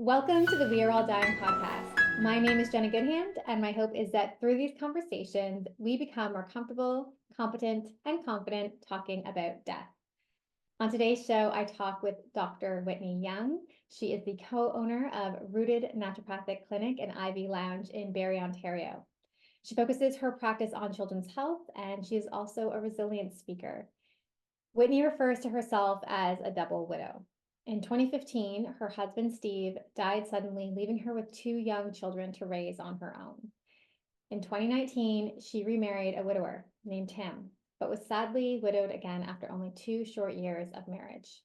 Welcome to the We Are All Dying podcast. My name is Jenna Goodhand, and my hope is that through these conversations, we become more comfortable, competent, and confident talking about death. On today's show, I talk with Dr. Whitney Young. She is the co-owner of Rooted Naturopathic Clinic and Ivy Lounge in Barrie, Ontario. She focuses her practice on children's health, and she is also a resilience speaker. Whitney refers to herself as a double widow. In 2015, her husband, Steve, died suddenly, leaving her with two young children to raise on her own. In 2019, she remarried a widower named Tim, but was sadly widowed again after only 2 short years of marriage.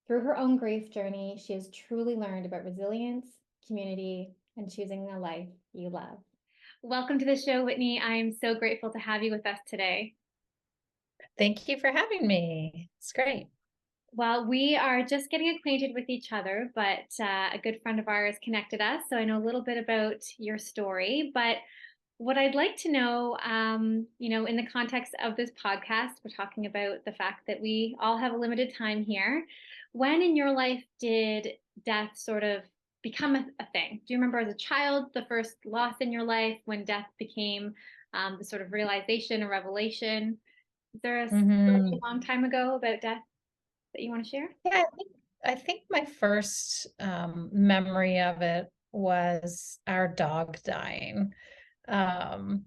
Through her own grief journey, she has truly learned about resilience, community, and choosing the life you love. Welcome to the show, Whitney. I am so grateful to have you with us today. Thank you for having me. It's great. Well, we are just getting acquainted with each other, but a good friend of ours connected us, so I know a little bit about your story. But what I'd like to know, in the context of this podcast, we're talking about the fact that we all have a limited time here. When in your life did death sort of become a thing? Do you remember as a child, the first loss in your life, when death became the sort of realization or revelation? Is there a story a long time ago about death that you want to share? Yeah, I think my first memory of it was our dog dying. Um,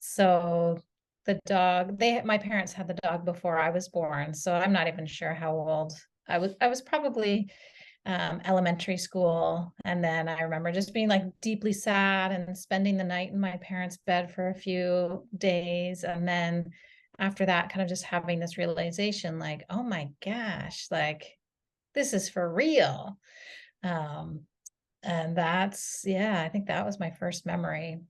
so the dog, my parents had the dog before I was born, so I'm not even sure how old I was. I was probably elementary school, and then I remember just being like deeply sad and spending the night in my parents' bed for a few days, and then after that kind of just having this realization like, oh my gosh, like this is for real. um and I think that was my first memory.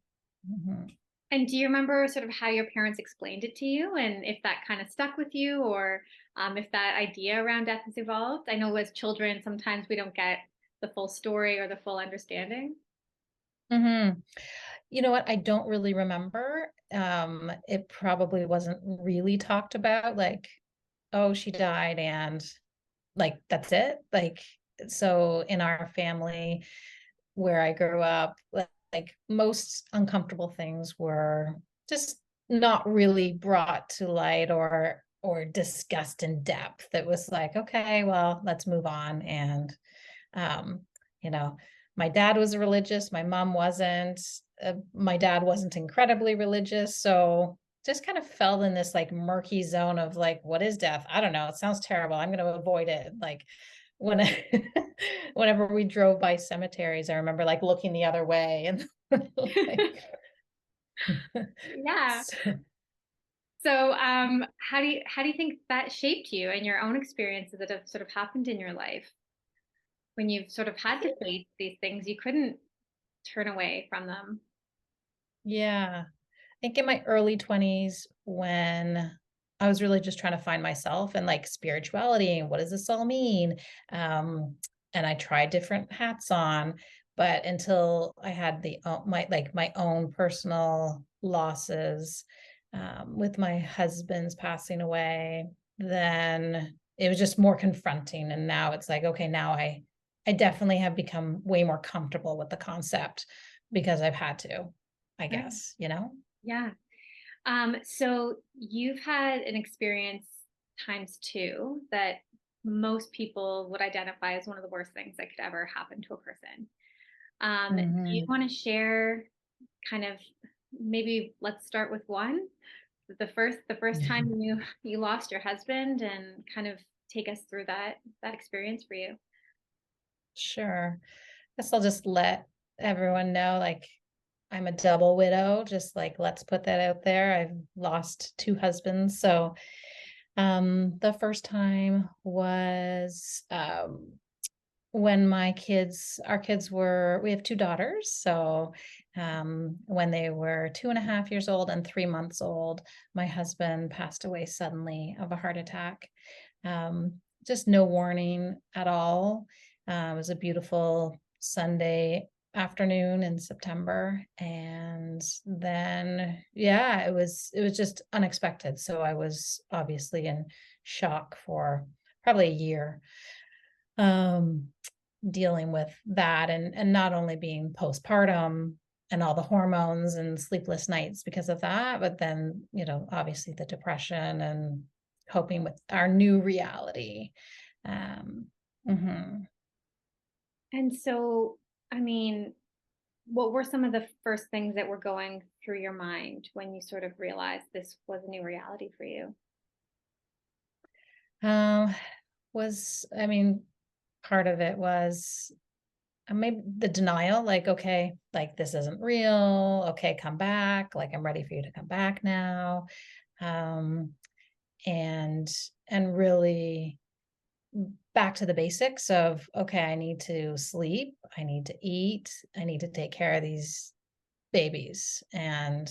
And do you remember sort of how your parents explained it to you, and if that kind of stuck with you, or if that idea around death has evolved? I know as children, sometimes we don't get the full story or the full understanding. hmm You know what? I don't really remember. It probably wasn't really talked about, like, oh, she died and like that's it. Like, so in our family where I grew up, like most uncomfortable things were just not really brought to light or discussed in depth. It was like, okay, well, let's move on. And um, you know, my dad was religious, my mom wasn't. My dad wasn't incredibly religious, so just kind of fell in this like murky zone of like, what is death? I don't know. It sounds terrible. I'm going to avoid it. Like when whenever we drove by cemeteries, I remember like looking the other way and like, Yeah. so, So, how do you think that shaped you and your own experiences that have sort of happened in your life when you've sort of had to face these things, you couldn't turn away from them? yeah. I think in my early 20s when I was really just trying to find myself and like spirituality and what does this all mean? Um, and I tried different hats on, but until I had my own personal losses, with my husband's passing away, then it was just more confronting. And now it's like, okay, now I definitely have become way more comfortable with the concept because I've had to, I Right. guess, you know? Yeah. So you've had an experience times two that most people would identify as one of the worst things that could ever happen to a person. Do you Mhm. want to share kind of, maybe let's start with one, the first time you lost your husband, and kind of take us through that experience for you. Sure. Guess I'll just let everyone know, like, I'm a double widow. Just like, let's put that out there. I've lost two husbands. So, the first time was when our kids we have two daughters. So, when they were 2.5 years old and 3 months old, my husband passed away suddenly of a heart attack. Just no warning at all. It was a beautiful Sunday afternoon in September, and then yeah, it was just unexpected. So I was obviously in shock for probably a year. Um, dealing with that, and not only being postpartum and all the hormones and sleepless nights because of that, but then, obviously the depression and coping with our new reality. Mhm. And so, I mean, what were some of the first things that were going through your mind when you sort of realized this was a new reality for you? Um, I mean, part of it was maybe the denial, like, okay, like this isn't real. Okay, come back. Like, I'm ready for you to come back now. Um, and really back to the basics of, okay, I need to sleep, I need to eat, I need to take care of these babies, and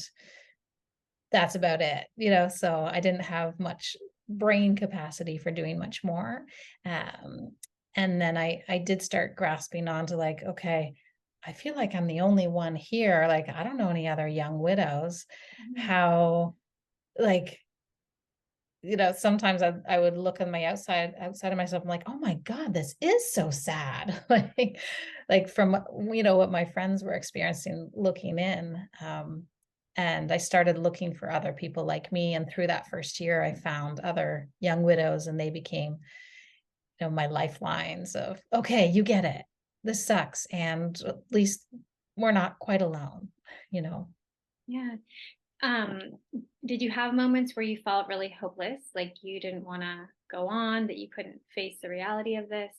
that's about it, so I didn't have much brain capacity for doing much more. um, and then I did start grasping onto, like, okay, I feel like I'm the only one here, like I don't know any other young widows. Mhm. How, like, sometimes I would look on my outside of myself. I'm like, oh my God, this is so sad. Like from, what my friends were experiencing looking in. And I started looking for other people like me. And through that first year, I found other young widows, and they became, my lifelines of, okay, you get it. This sucks. And at least we're not quite alone, you know. Yeah. Um, did you have moments where you felt really hopeless, like you didn't want to go on, that you couldn't face the reality of this?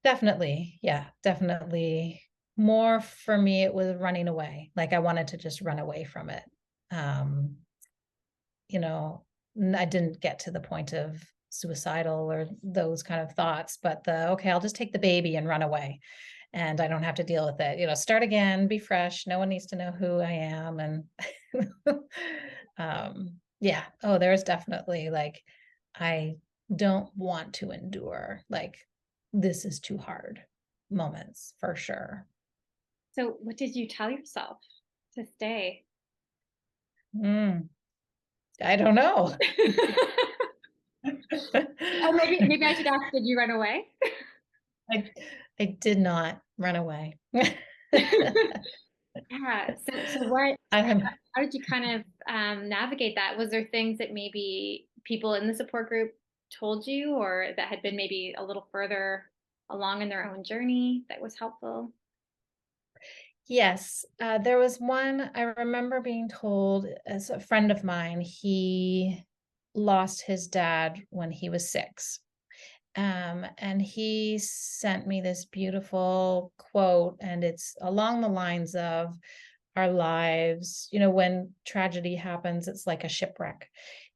Definitely. Yeah, definitely. More for me, it was running away. Like I wanted to just run away from it. Um, you know, I didn't get to the point of suicidal or those kind of thoughts, but okay, I'll just take the baby and run away, and I don't have to deal with it. Start again, be fresh. No one needs to know who I am. And yeah. Oh, there's definitely, like, I don't want to endure, like, this is too hard moments for sure. So, what did you tell yourself to stay? Mm, I don't know. Oh, maybe I should ask, did you run away? I, I did not run away. Yeah. So what? I'm How did you kind of navigate that? Was there things that maybe people in the support group told you, or that had been maybe a little further along in their own journey that was helpful? Yes, there was one I remember being told, as a friend of mine, he lost his dad when he was 6. And he sent me this beautiful quote, and it's along the lines of, our lives, when tragedy happens, it's like a shipwreck,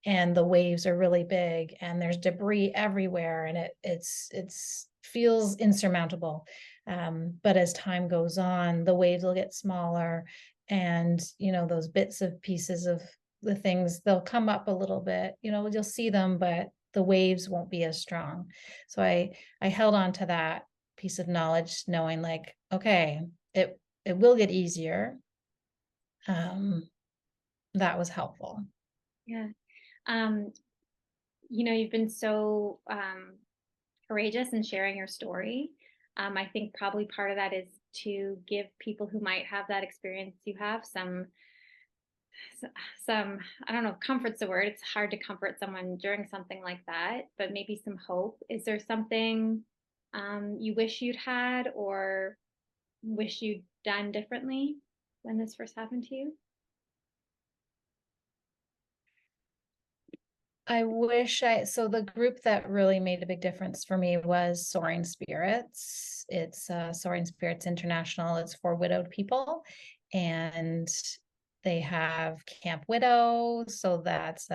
and the waves are really big, and there's debris everywhere, and it's feels insurmountable. But as time goes on, the waves will get smaller, and those bits of pieces of the things, they'll come up a little bit, you'll see them, but the waves won't be as strong. So I held on to that piece of knowledge, knowing, like, okay, it will get easier. um, that was helpful. Yeah. Um, you've been so courageous in sharing your story. I think probably part of that is to give people who might have that experience you have some, I don't know if comfort's the word. It's hard to comfort someone during something like that, but maybe some hope. Is there something you wish you'd had, or wish you'd done differently when this first happened to you? I wish so the group that really made a big difference for me was Soaring Spirits. It's Soaring Spirits International. It's for widowed people, and they have Camp Widow. So that's,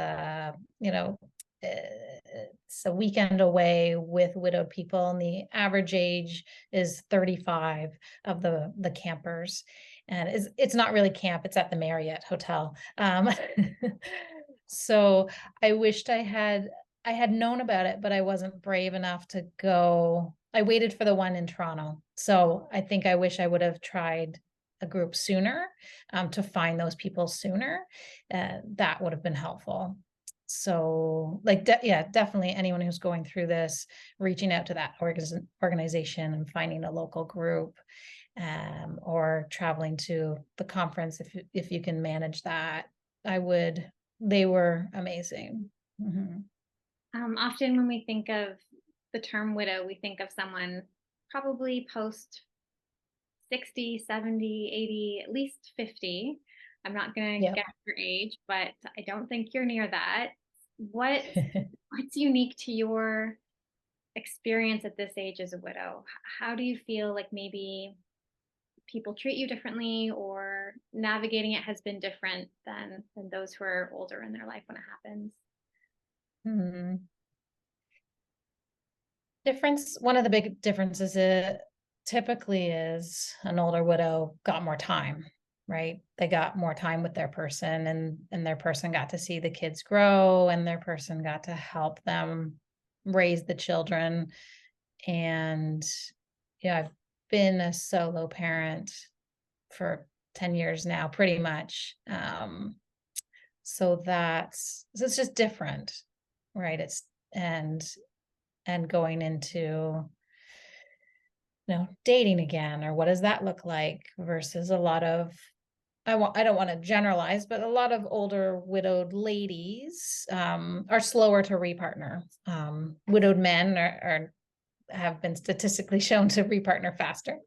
it's a weekend away with widowed people, and the average age is 35 of the campers. And it's not really camp, it's at the Marriott Hotel. So I wished I had known about it, but I wasn't brave enough to go. I waited for the one in Toronto. So I think I wish I would have tried a group sooner, to find those people sooner. That would have been helpful. So like, yeah, definitely anyone who's going through this, reaching out to that organization and finding a local group, or traveling to the conference if you can manage that. I would. They were amazing. Mhm. Often when we think of the term widow, we think of someone probably post 60, 70, 80, at least 50. I'm not going to Yep. guess your age, but I don't think you're near that. What's unique to your experience at this age as a widow? How do you feel like maybe people treat you differently or navigating it has been different than those who are older in their life when it happens? Mhm. One of the big differences typically is an older widow got more time, right? They got more time with their person, and their person got to see the kids grow, and their person got to help them raise the children. And yeah, I've been a solo parent for 10 years now, pretty much. So it's just different, right? And and going into, dating again, or what does that look like versus a lot of, I don't want to generalize, but a lot of older widowed ladies are slower to repartner. Widowed men have been statistically shown to repartner faster.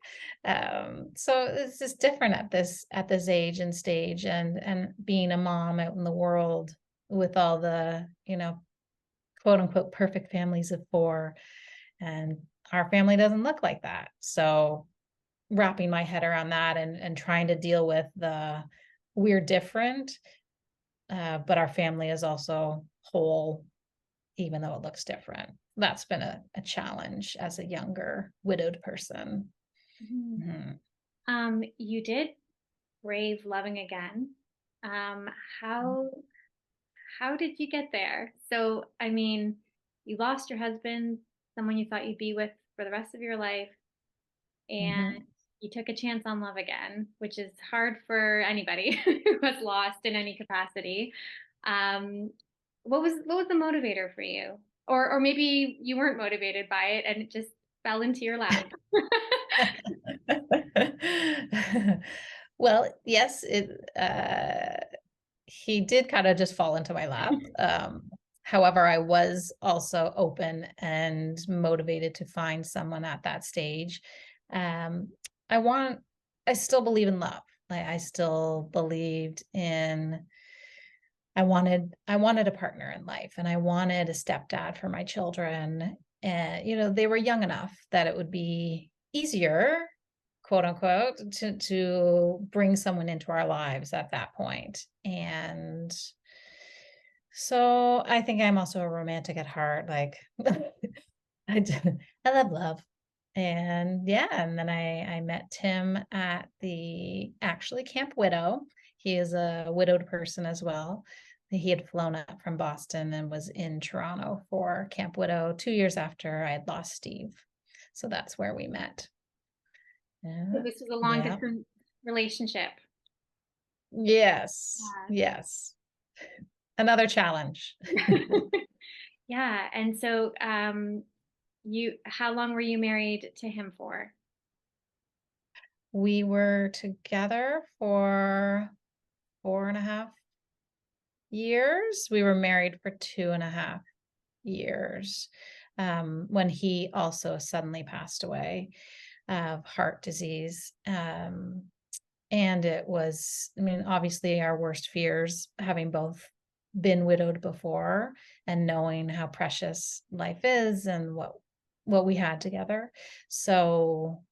So it's just different at this age and stage, and being a mom out in the world with all the, quote unquote perfect families of four, and our family doesn't look like that. So wrapping my head around that, and trying to deal with we're different, but our family is also whole, even though it looks different. That's been a challenge as a younger widowed person. Mhm. Mhm. You did brave loving again. Um, how how did you get there? So, I mean, you lost your husband, someone you thought you'd be with for the rest of your life, and Mhm. you took a chance on love again, which is hard for anybody who has lost in any capacity. Um, what was the motivator for you? Or maybe you weren't motivated by it and it just fell into your lap. Well, yes, he did kind of just fall into my lap. However, I was also open and motivated to find someone at that stage. Um, I want, I still believe in love. Like, I still believed in, I wanted a partner in life, and I wanted a stepdad for my children. And, they were young enough that it would be easier, quote unquote, to bring someone into our lives at that point. And so I think I'm also a romantic at heart. Like, I, d- I love love. And yeah, and then I met Tim at the actually Camp Widow. He is a widowed person as well. He had flown up from Boston and was in Toronto for Camp Widow 2 years after I had lost Steve. So that's where we met. So Yeah. this was a long Yeah. distance relationship. Yes. Yes. Another challenge. Yeah. Yeah. And so how long were you married to him for? We were together for 4.5 years. We were married for 2.5 years, when he also suddenly passed away of heart disease. And it was, I mean, obviously our worst fears, having both been widowed before and knowing how precious life is and what we had together. So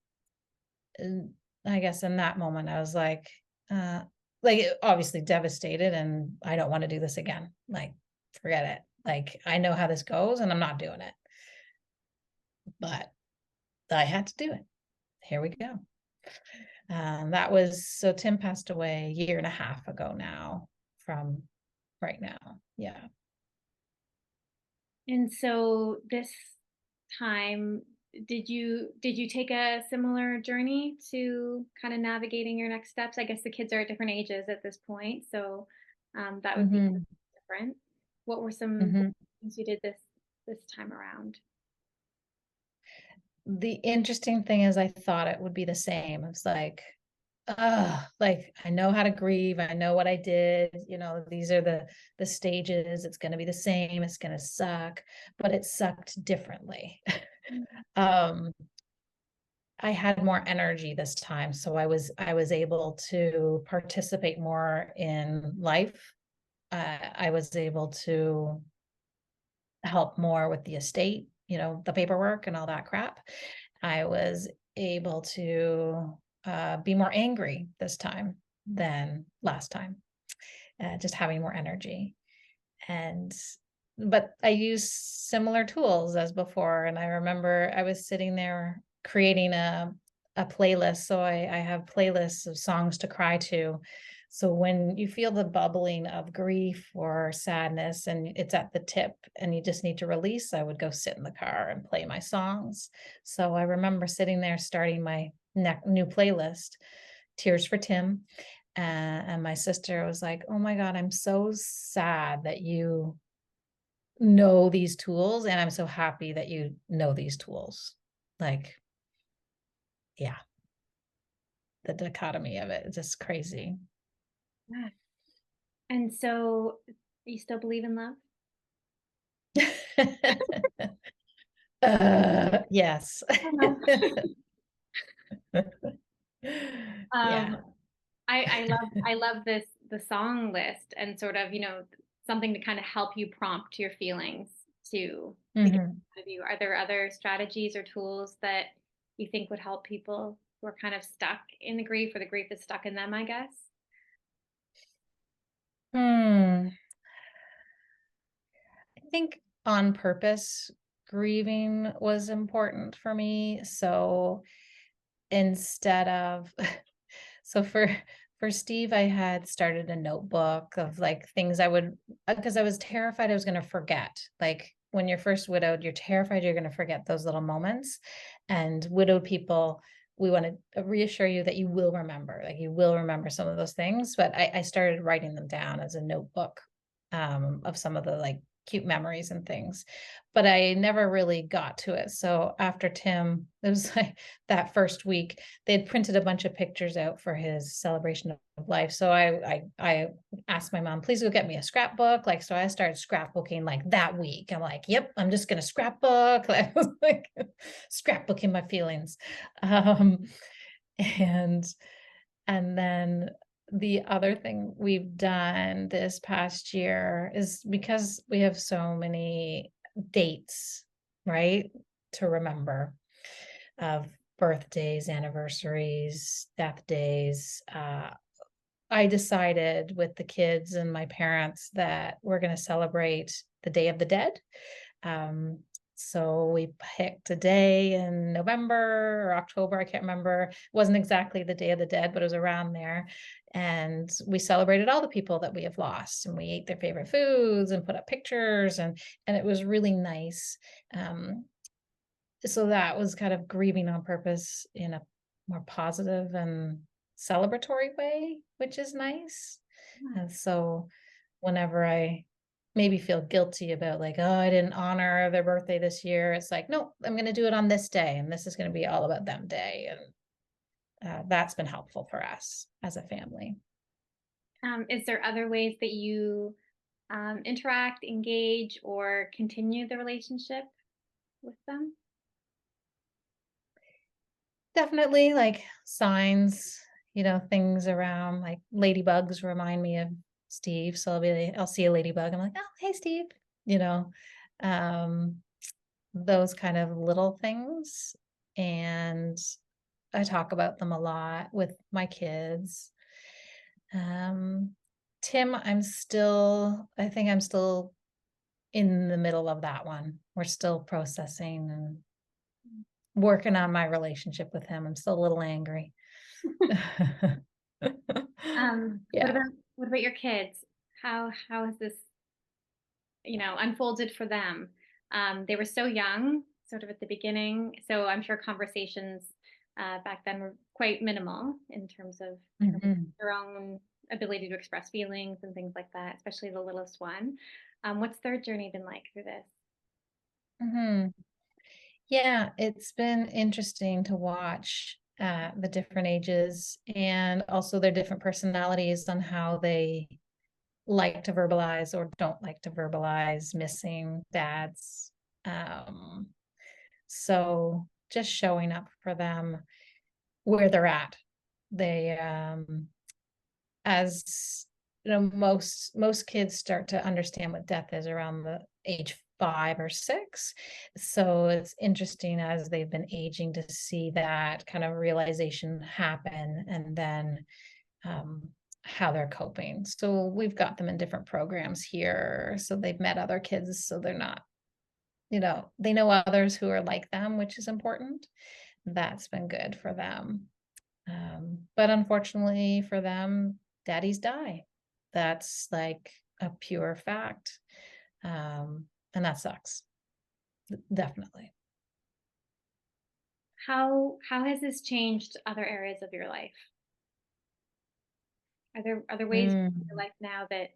I guess in that moment I was uh like obviously devastated, and I don't want to do this again. Like, forget it. Like, I know how this goes and I'm not doing it. But I had to do it. Here we go. That was, so Tim passed away a year and a half ago now from right now. Yeah. And so this time, did you take a similar journey to kind of navigating your next steps? I guess the kids are at different ages at this point, so that would be Hmm. different. What were some Mhm. things you did this time around? The interesting thing is I thought it would be the same. It's like I know how to grieve. I know what I did. These are the stages. It's going to be the same. It's going to suck, but it sucked differently. Mm. um, I had more energy this time, so I was able to participate more in life. I was able to help more with the estate, the paperwork and all that crap. I was able to be more angry this time than last time, just having more energy. And but I used similar tools as before. And I remember I was sitting there creating a playlist. So I have playlists of songs to cry to. So when you feel the bubbling of grief or sadness and it's at the tip and you just need to release, I would go sit in the car and play my songs. So I remember sitting there starting my new playlist, Tears for Tim. And my sister was like, "Oh my God, I'm so sad that you know these tools, and I'm so happy that you know these tools." Like, yeah, the dichotomy of it is just crazy. Yeah. And so you still believe in love? Yes. Uh-huh. Yeah. Um, I love the song list and sort of, something to kind of help you prompt your feelings to get Mhm. out of you. Are there other strategies or tools that you think would help people who are kind of stuck in the grief or the grief is stuck in them, I guess? Hmm. I think on purpose grieving was important for me. So instead of so for Steve, I had started a notebook of like things I would, because I was terrified I was going to forget. Like when you're first widowed, you're terrified you're going to forget those little moments. And widowed people, we want to reassure you that you will remember, like you will remember some of those things. But I started writing them down as a notebook, of some of the like cute memories and things, but I never really got to it. So after Tim, it was like that first week, they had printed a bunch of pictures out for his celebration of life. So I asked my mom, please go get me a scrapbook. Like, so I started scrapbooking like that week. I'm like, yep, I'm just gonna scrapbook. I was like scrapbooking my feelings. Um, and and then the other thing we've done this past year is because we have so many dates, right, to remember, of birthdays, anniversaries, death days. I decided with the kids and my parents that we're going to celebrate the Day of the Dead. Um, so we picked a day in November or October, I can't remember. It wasn't exactly the Day of the Dead, but it was around there. And we celebrated all the people that we have lost, and we ate their favorite foods and put up pictures, and it was really nice. Um, so that was kind of grieving on purpose in a more positive and celebratory way, which is nice. And so whenever I maybe feel guilty about like, oh, I didn't honor their birthday this year, it's like, no, I'm going to do it on this day. And this is going to be all about them day. And that's been helpful for us as a family. Is there other ways that you interact, engage, or continue the relationship with them? Definitely like signs, things around like ladybugs remind me of Steve. So I'll see a ladybug. I'm like, oh, hey, Steve, you know, um, those kind of little things. And I talk about them a lot with my kids. Um, Tim, I think I'm still in the middle of that one. We're still processing and working on my relationship with him. I'm still a little angry. What Yeah. about your kids? How has this, unfolded for them? They were so young, sort of at the beginning, so I'm sure conversations back then were quite minimal in terms of Mhm. their own ability to express feelings and things like that, especially the littlest one. What's their journey been like through this? Hmm. Yeah, it's been interesting to watch the different ages and also their different personalities on how they like to verbalize or don't like to verbalize missing dads. Um, so just showing up for them where they're at. They as you know, most kids start to understand what death is around the age 5 or 6. So it's interesting as they've been aging to see that kind of realization happen, and then um, how they're coping. So we've got them in different programs here. So they've met other kids, so they're not, they know others who are like them, which is important. That's been good for them. But unfortunately for them, daddies die. That's like a pure fact. And that sucks. Definitely. How has this changed other areas of your life? Are there ways in your Mm. life now that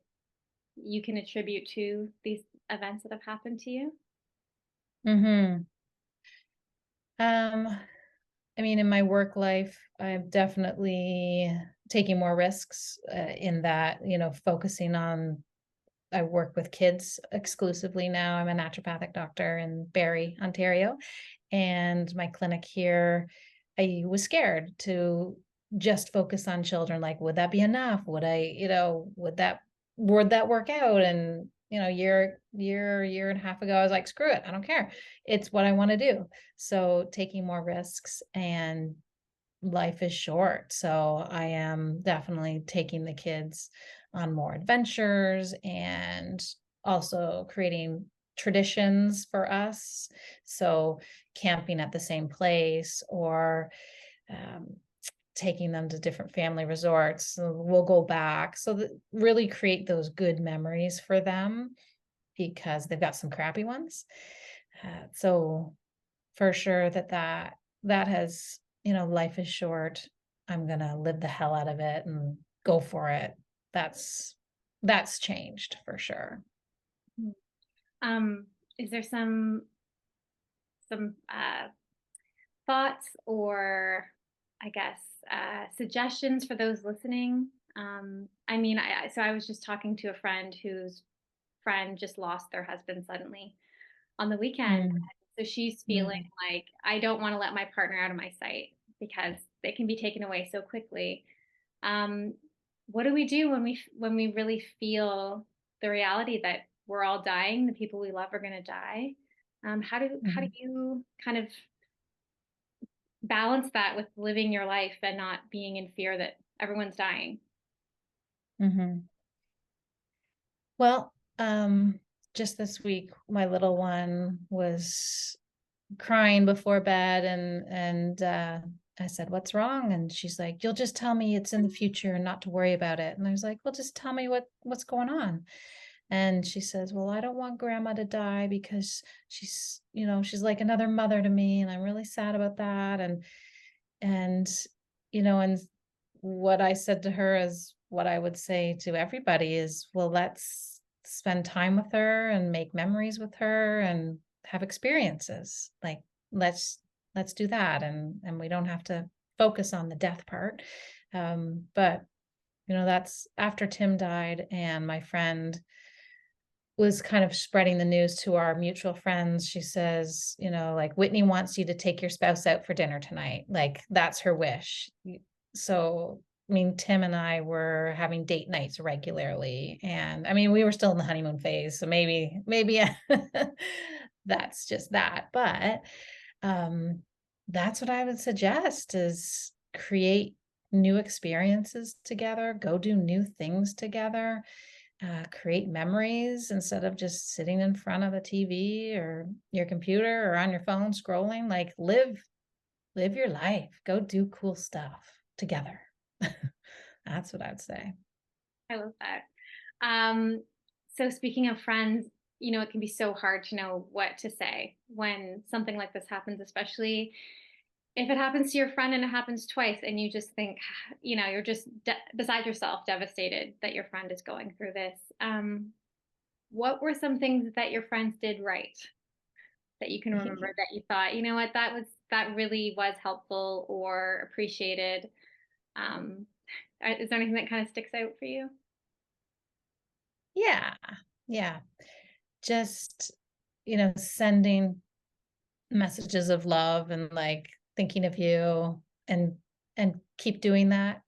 you can attribute to these events that have happened to you? Hmm. Um, I mean, in my work life, I'm definitely taking more risks in that, focusing on, I work with kids exclusively now. I'm a naturopathic doctor in Barrie, Ontario. And my clinic here, I was scared to just focus on children. Like, would that be enough? Would I, would that work out? And, year and a half ago, I was like, screw it. I don't care. It's what I want to do. So taking more risks, and life is short. So I am definitely taking the kids on more adventures and also creating traditions for us. So camping at the same place, or um, taking them to different family resorts. So we'll go back. So that really create those good memories for them, because they've got some crappy ones. So for sure that has, life is short. I'm gonna live the hell out of it and go for it. That's changed for sure. Mm. Is there some thoughts or I guess suggestions for those listening? I mean, so I was just talking to a friend whose friend just lost their husband suddenly on the weekend. Mm, So she's feeling mm, like I don't want to let my partner out of my sight because they can be taken away so quickly. Um, what do we do when we really feel the reality that we're all dying, the people we love are going to die? How do mm, you kind of balance that with living your life and not being in fear that everyone's dying? mhm. Well, just this week, my little one was crying before bed, and I said, "What's wrong?" And she's like, "You'll just tell me it's in the future and not to worry about it." And I was like, "Well, just tell me what's going on." And she says, "Well, I don't want grandma to die because she's like another mother to me, and I'm really sad about that." And and what I said to her is what I would say to everybody is, well, let's spend time with her and make memories with her and have experiences. Like, let's do that, and we don't have to focus on the death part. But that's after Tim died, and my friend was kind of spreading the news to our mutual friends. She says, like, Whitney wants you to take your spouse out for dinner tonight. Like, that's her wish. So, I mean, Tim and I were having date nights regularly. And I mean, we were still in the honeymoon phase. So maybe that's just that. But um, that's what I would suggest is create new experiences together, go do new things together, create memories instead of just sitting in front of the TV or your computer or on your phone scrolling. Like, live your life, go do cool stuff together. That's what I'd say. I love that. Um, so speaking of friends, it can be so hard to know what to say when something like this happens, especially if it happens to your friend and it happens twice, and you just think, you're just beside yourself, devastated that your friend is going through this. what were some things that your friends did right that you can remember that you thought, you know what, that really was helpful or appreciated? Um, is there anything that kind of sticks out for you? Yeah. Yeah. Just, sending messages of love and like thinking of you and keep doing that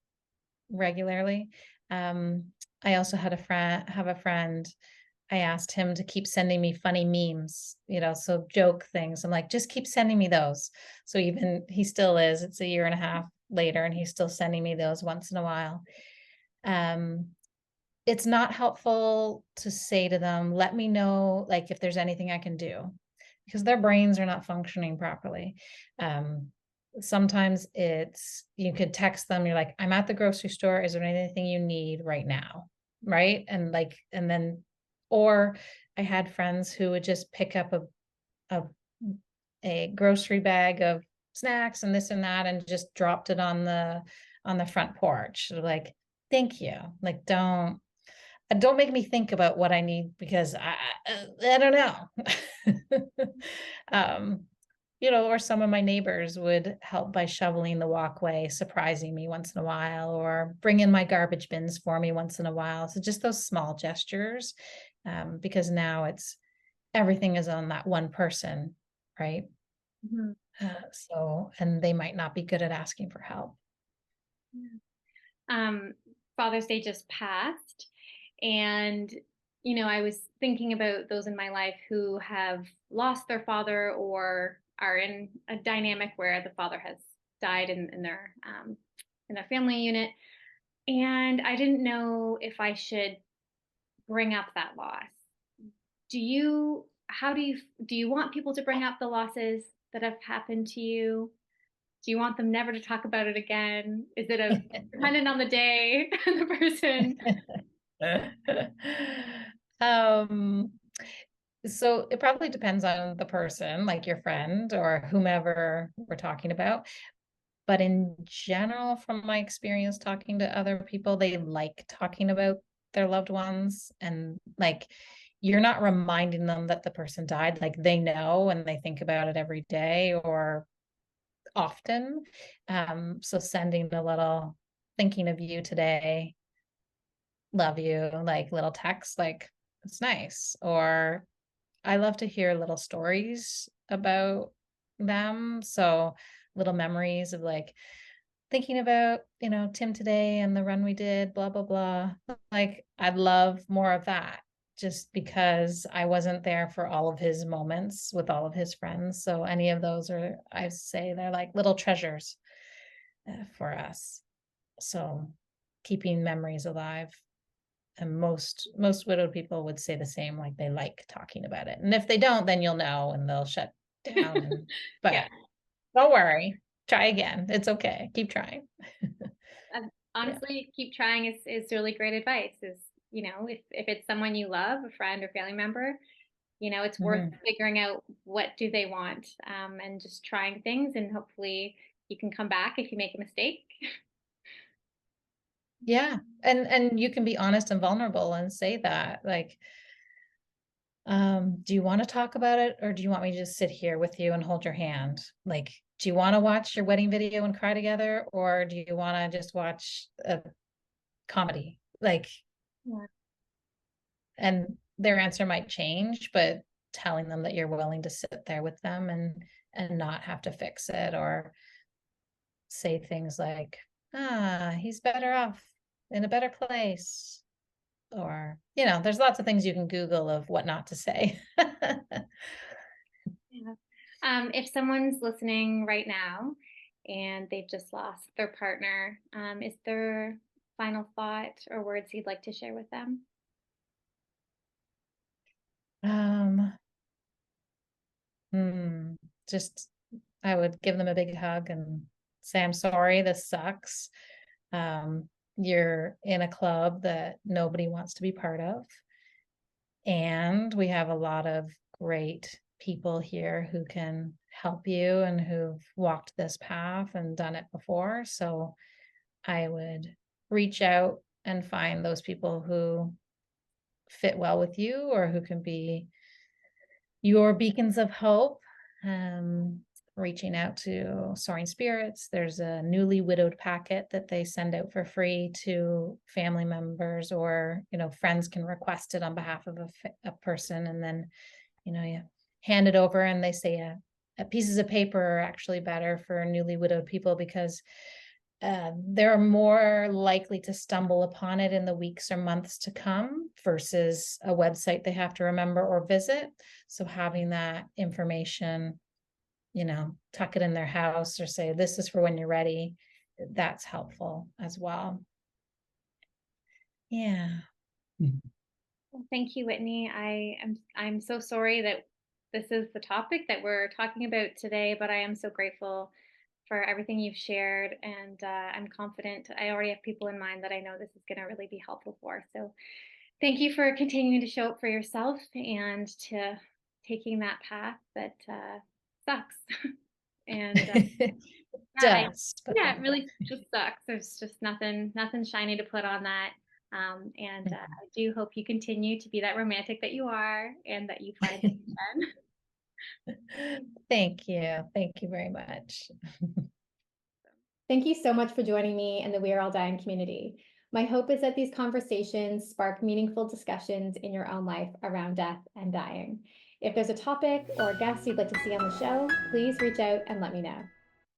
regularly. Um, I also have a friend. I asked him to keep sending me funny memes, so joke things. I'm like, just keep sending me those. So even he still is, it's a year and a half later, and he's still sending me those once in a while. Um, it's not helpful to say to them, let me know like if there's anything I can do, because their brains are not functioning properly. Um, sometimes it's you could text them, you're like, I'm at the grocery store, is there anything you need right now? Right. And then, or I had friends who would just pick up a a grocery bag of snacks and this and that and just dropped it on the front porch. Like, thank you. Like, don't make me think about what I need, because I don't know. um, or some of my neighbors would help by shoveling the walkway, surprising me once in a while, or bring in my garbage bins for me once in a while. So just those small gestures, because now everything is on that one person, right? Mhm. And they might not be good at asking for help. Yeah. Um, Father's Day just passed, and I was thinking about those in my life who have lost their father or are in a dynamic where the father has died in their family unit, and I didn't know if I should bring up that loss. How do you want people to bring up the losses that have happened to you? Do you want them never to talk about it again? Is it a dependent on the day and the person? um, so it probably depends on the person, like your friend or whomever we're talking about. But in general, from my experience talking to other people, they like talking about their loved ones, and like you're not reminding them that the person died. Like they know and they think about it every day or often. So sending a little thinking of you today, love you, like little text, like it's nice. Or I love to hear little stories about them. So little memories of like thinking about, Tim today and the run we did, blah, blah, blah. Like I'd love more of that, just because I wasn't there for all of his moments with all of his friends. So any of those are, I say they're like little treasures for us. So keeping memories alive. And most widowed people would say the same, like they like talking about it. And if they don't, then you'll know and they'll shut down. Yeah. But don't worry, try again. It's okay. Keep trying. Yeah. Honestly, keep trying is really great advice. If it's someone you love, a friend or family member, it's worth Mhm. figuring out what do they want, and just trying things, and hopefully you can come back if you make a mistake. Yeah. And you can be honest and vulnerable and say that, like, do you want to talk about it, or do you want me to just sit here with you and hold your hand? Like, do you want to watch your wedding video and cry together, or do you want to just watch a comedy? Like, Yeah. and their answer might change, but telling them that you're willing to sit there with them and not have to fix it, or say things like, he's better off in a better place, or there's lots of things you can Google of what not to say. Yeah. If someone's listening right now and they've just lost their partner, is there final thought or words you'd like to share with them? um hmm, just I would give them a big hug and say, I'm sorry, this sucks. um you're in a club that nobody wants to be part of, and we have a lot of great people here who can help you and who've walked this path and done it before. So I would reach out and find those people who fit well with you or who can be your beacons of hope. Reaching out to Soaring Spirits. There's a newly widowed packet that they send out for free to family members, or, friends can request it on behalf of a person. And then, you hand it over, and they say pieces of paper are actually better for newly widowed people because they're more likely to stumble upon it in the weeks or months to come versus a website they have to remember or visit. So having that information, tuck it in their house or say, this is for when you're ready, that's helpful as well. Yeah. Well, thank you, Whitney. I'm so sorry that this is the topic that we're talking about today, but I am so grateful for everything you've shared, and I'm confident. I already have people in mind that I know this is going to really be helpful for. So thank you for continuing to show up for yourself and to taking that path that sucks. And Does, but yeah, it really just sucks. There's just nothing shiny to put on that. And I do hope you continue to be that romantic that you are, and that you find it again. Thank you. Thank you very much. Thank you so much for joining me in the We Are All Dying community. My hope is that these conversations spark meaningful discussions in your own life around death and dying. If there's a topic or a guest you'd like to see on the show, please reach out and let me know.